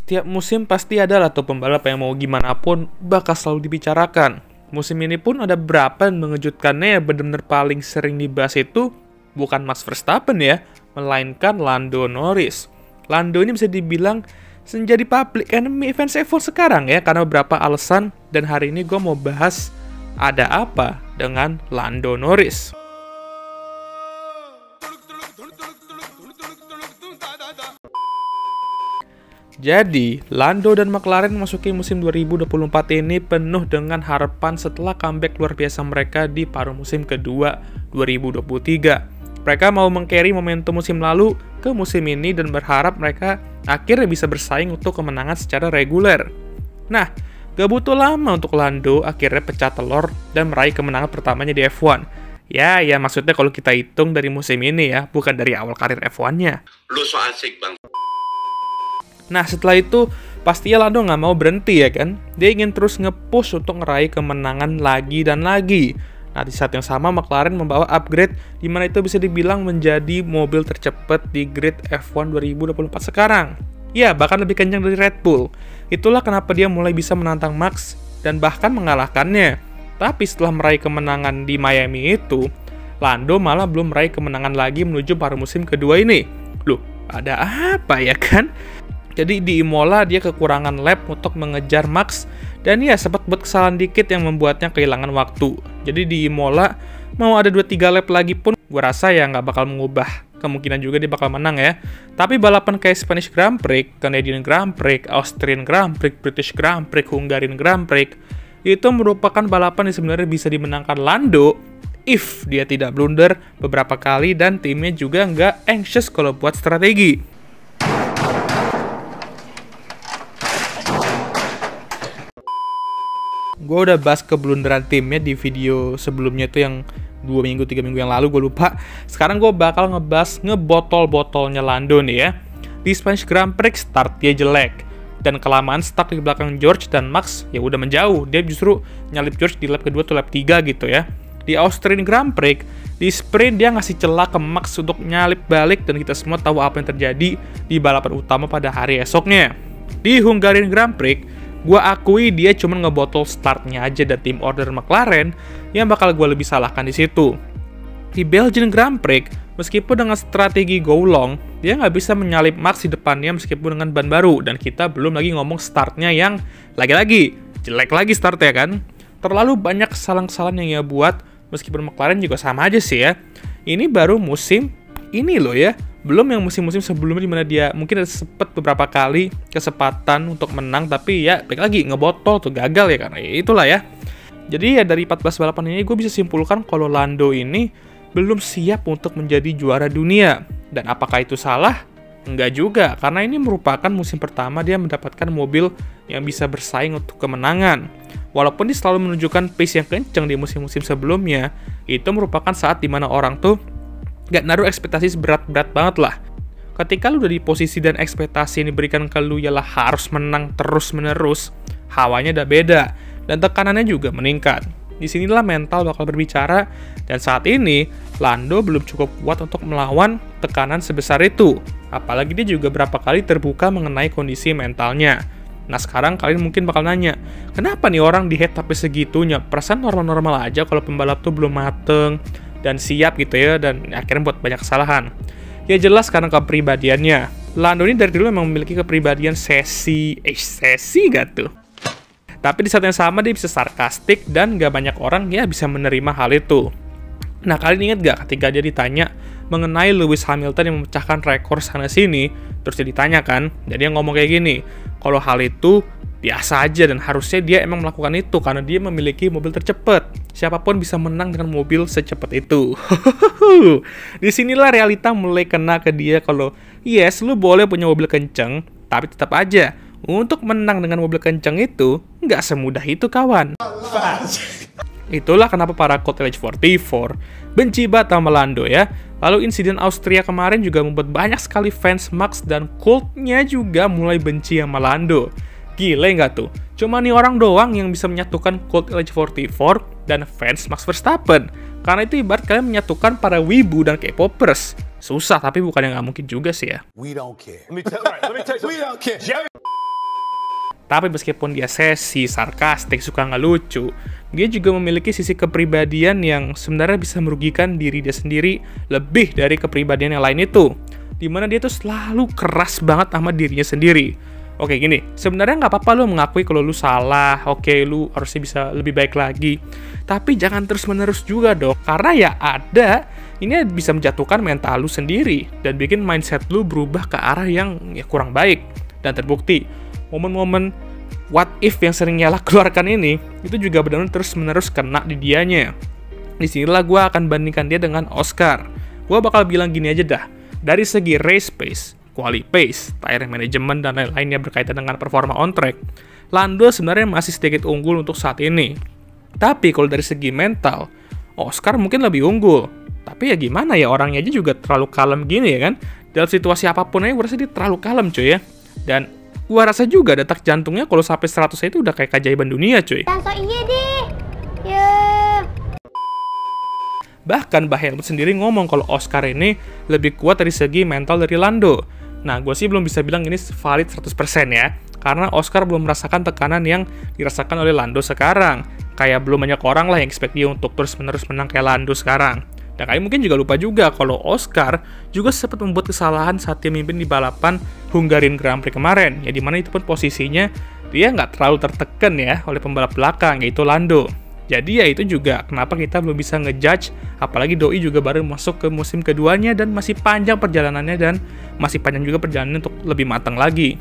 Setiap musim pasti ada lah tuh pembalap yang mau gimana pun bakal selalu dibicarakan. Musim ini pun ada beberapa yang mengejutkannya, yang benar-benar paling sering dibahas itu bukan Max Verstappen ya, melainkan Lando Norris. Lando ini bisa dibilang menjadi public enemy fans F1 sekarang ya, karena beberapa alasan, dan hari ini gue mau bahas ada apa dengan Lando Norris. Jadi, Lando dan McLaren memasuki musim 2024 ini penuh dengan harapan setelah comeback luar biasa mereka di paruh musim kedua 2023. Mereka mau meng-carry momentum musim lalu ke musim ini dan berharap mereka akhirnya bisa bersaing untuk kemenangan secara reguler. Nah, gak butuh lama untuk Lando akhirnya pecah telur dan meraih kemenangan pertamanya di F1. Ya maksudnya kalau kita hitung dari musim ini ya, bukan dari awal karir F1-nya. Lu so asik bang. Nah, setelah itu, pastinya Lando nggak mau berhenti ya kan? Dia ingin terus nge-push untuk ngeraih kemenangan lagi dan lagi. Nah, di saat yang sama, McLaren membawa upgrade, di mana itu bisa dibilang menjadi mobil tercepat di grid F1 2024 sekarang. Ya, bahkan lebih kencang dari Red Bull. Itulah kenapa dia mulai bisa menantang Max, dan bahkan mengalahkannya. Tapi setelah meraih kemenangan di Miami itu, Lando malah belum meraih kemenangan lagi menuju paruh musim kedua ini. Loh, ada apa ya kan? Jadi di Imola dia kekurangan lap untuk mengejar Max, dan ya sempat buat kesalahan dikit yang membuatnya kehilangan waktu. Jadi di Imola mau ada 2-3 lap lagi pun gue rasa ya nggak bakal mengubah kemungkinan juga dia bakal menang ya. Tapi balapan kayak Spanish Grand Prix, Canadian Grand Prix, Austrian Grand Prix, British Grand Prix, Hungarian Grand Prix itu merupakan balapan yang sebenarnya bisa dimenangkan Lando if dia tidak blunder beberapa kali dan timnya juga nggak anxious kalau buat strategi. Gue udah bahas keblunderan timnya di video sebelumnya itu yang 2-3 minggu yang lalu, gue lupa. Sekarang gue bakal ngebahas ngebotol-botolnya Lando nih ya. Di Spanish Grand Prix start dia jelek, dan kelamaan stuck di belakang George dan Max ya udah menjauh. Dia justru nyalip George di lap kedua atau lap 3 gitu ya. Di Austrian Grand Prix, di sprint dia ngasih celah ke Max untuk nyalip balik, dan kita semua tahu apa yang terjadi di balapan utama pada hari esoknya. Di Hungarian Grand Prix, gue akui dia cuma ngebotol startnya aja dan tim order McLaren yang bakal gue lebih salahkan di situ. Di Belgian Grand Prix, meskipun dengan strategi go long, dia nggak bisa menyalip Max di depannya meskipun dengan ban baru, dan kita belum lagi ngomong startnya yang lagi-lagi jelek lagi startnya kan. Terlalu banyak kesalahan-kesalahan yang ia buat, meskipun McLaren juga sama aja sih ya. Ini baru musim ini loh ya, belum yang musim-musim sebelumnya dimana dia mungkin ada sempet beberapa kali kesempatan untuk menang, tapi ya balik lagi ngebotol tuh gagal ya, karena ya itulah ya. Jadi ya dari 14 balapan ini gue bisa simpulkan kalau Lando ini belum siap untuk menjadi juara dunia. Dan apakah itu salah? Enggak juga, karena ini merupakan musim pertama dia mendapatkan mobil yang bisa bersaing untuk kemenangan. Walaupun dia selalu menunjukkan pace yang kencang di musim-musim sebelumnya, itu merupakan saat dimana orang tuh gak naruh ekspektasi berat-berat banget lah. Ketika lu udah di posisi dan ekspektasi yang diberikan ke lu ialah harus menang terus-menerus, hawanya udah beda, dan tekanannya juga meningkat. Disinilah mental bakal berbicara, dan saat ini, Lando belum cukup kuat untuk melawan tekanan sebesar itu. Apalagi dia juga berapa kali terbuka mengenai kondisi mentalnya. Nah sekarang kalian mungkin bakal nanya, kenapa nih orang di head tapi segitunya? Perasaan normal-normal aja kalau pembalap tuh belum mateng dan siap gitu ya, dan akhirnya buat banyak kesalahan. Ya jelas karena kepribadiannya. Lando ini dari dulu memang memiliki kepribadian sesi gak tuh? Tapi di saat yang sama dia bisa sarkastik dan gak banyak orang ya bisa menerima hal itu. Nah kalian ingat gak ketika dia ditanya mengenai Lewis Hamilton yang memecahkan rekor sana-sini, terus dia ditanya kan, dan dia ngomong kayak gini, kalau hal itu biasa aja dan harusnya dia emang melakukan itu karena dia memiliki mobil tercepat. Siapapun bisa menang dengan mobil secepat itu. Disinilah realita mulai kena ke dia kalau yes, lu boleh punya mobil kenceng, tapi tetap aja untuk menang dengan mobil kenceng itu nggak semudah itu kawan. Itulah kenapa para Cult LH44 benci banget sama Lando ya. Lalu insiden Austria kemarin juga membuat banyak sekali fans Max dan Cultnya juga mulai benci sama Lando. Gile nggak tuh? Cuma nih orang doang yang bisa menyatukan Cult LH44 dan fans Max Verstappen. Karena itu ibarat kalian menyatukan para wibu dan K-popers. Susah, tapi bukan yang nggak mungkin juga sih ya. We don't care. Let me tell you, we don't care. Tapi meskipun dia sesi, sarkastik, suka ngelucu, dia juga memiliki sisi kepribadian yang sebenarnya bisa merugikan diri dia sendiri lebih dari kepribadian yang lain itu. Dimana dia tuh selalu keras banget sama dirinya sendiri. Oke gini, sebenarnya nggak apa-apa lo mengakui kalau lu salah, oke lu harusnya bisa lebih baik lagi. Tapi jangan terus-menerus juga dong, karena ya ada, ini bisa menjatuhkan mental lu sendiri, dan bikin mindset lu berubah ke arah yang ya kurang baik. Dan terbukti, momen-momen what if yang sering Nyala keluarkan ini, itu juga benar-benar terus-menerus kena di dianya. Disinilah gue akan bandingkan dia dengan Oscar. Gue bakal bilang gini aja dah, dari segi race pace, quality pace, tire management, dan lain-lainnya berkaitan dengan performa on track, Lando sebenarnya masih sedikit unggul untuk saat ini. Tapi kalau dari segi mental, Oscar mungkin lebih unggul. Tapi ya gimana ya, orangnya aja juga terlalu kalem gini ya kan. Dalam situasi apapun aja gue rasa dia terlalu kalem cuy ya. Dan gue rasa juga detak jantungnya kalau sampai 100 itu udah kayak keajaiban dunia cuy. Langsung iya deh. Ya. Bahkan Bah Helmut sendiri ngomong kalau Oscar ini lebih kuat dari segi mental dari Lando. Nah, gue sih belum bisa bilang ini valid 100% ya. Karena Oscar belum merasakan tekanan yang dirasakan oleh Lando sekarang. Kayak belum banyak orang lah yang expect dia untuk terus-menerus menang kayak Lando sekarang. Dan kalian mungkin juga lupa juga kalau Oscar juga sempat membuat kesalahan saat dia memimpin di balapan Hungarian Grand Prix kemarin. Ya dimana itu pun posisinya dia nggak terlalu tertekan ya oleh pembalap belakang, yaitu Lando. Jadi ya itu juga kenapa kita belum bisa ngejudge, apalagi Doi juga baru masuk ke musim keduanya dan masih panjang perjalanannya dan masih panjang juga perjalanannya untuk lebih matang lagi.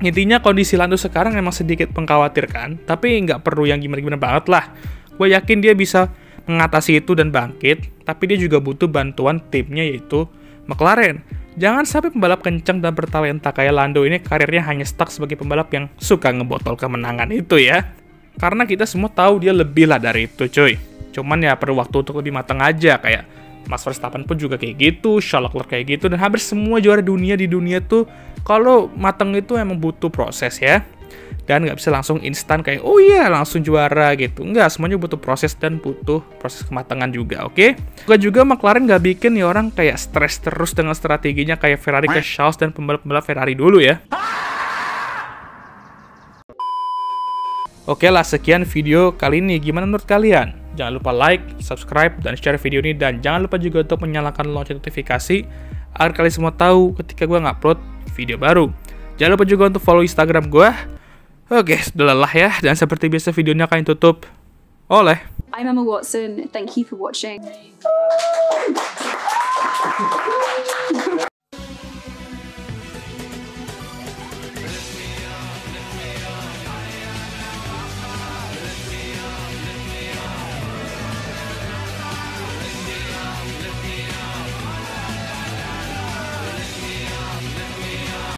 Intinya kondisi Lando sekarang emang sedikit mengkhawatirkan, tapi nggak perlu yang gimana-gimana banget lah. Gue yakin dia bisa mengatasi itu dan bangkit, tapi dia juga butuh bantuan timnya yaitu McLaren. Jangan sampai pembalap kencang dan bertalenta kayak Lando ini karirnya hanya stuck sebagai pembalap yang suka ngebotol kemenangan itu ya. Karena kita semua tahu dia lebih lah dari itu cuy. Cuman ya perlu waktu untuk lebih matang aja, kayak Max Verstappen pun juga kayak gitu, Charles Leclerc kayak gitu, dan hampir semua juara dunia di dunia tuh kalau matang itu emang butuh proses ya. Dan nggak bisa langsung instan kayak oh iya langsung juara gitu. Nggak, semuanya butuh proses dan butuh proses kematangan juga, oke? Juga McLaren nggak bikin ya orang kayak stres terus dengan strateginya kayak Ferrari ke Charles dan pembalap-pembalap Ferrari dulu ya. Oke lah, sekian video kali ini. Gimana menurut kalian? Jangan lupa like, subscribe, dan share video ini. Dan jangan lupa juga untuk menyalakan lonceng notifikasi agar kalian semua tahu ketika gue ngupload video baru. Jangan lupa juga untuk follow Instagram gue. Oke, sudah lelah ya. Dan seperti biasa videonya akan tutup oleh I'm Emma Watson. Thank you for watching.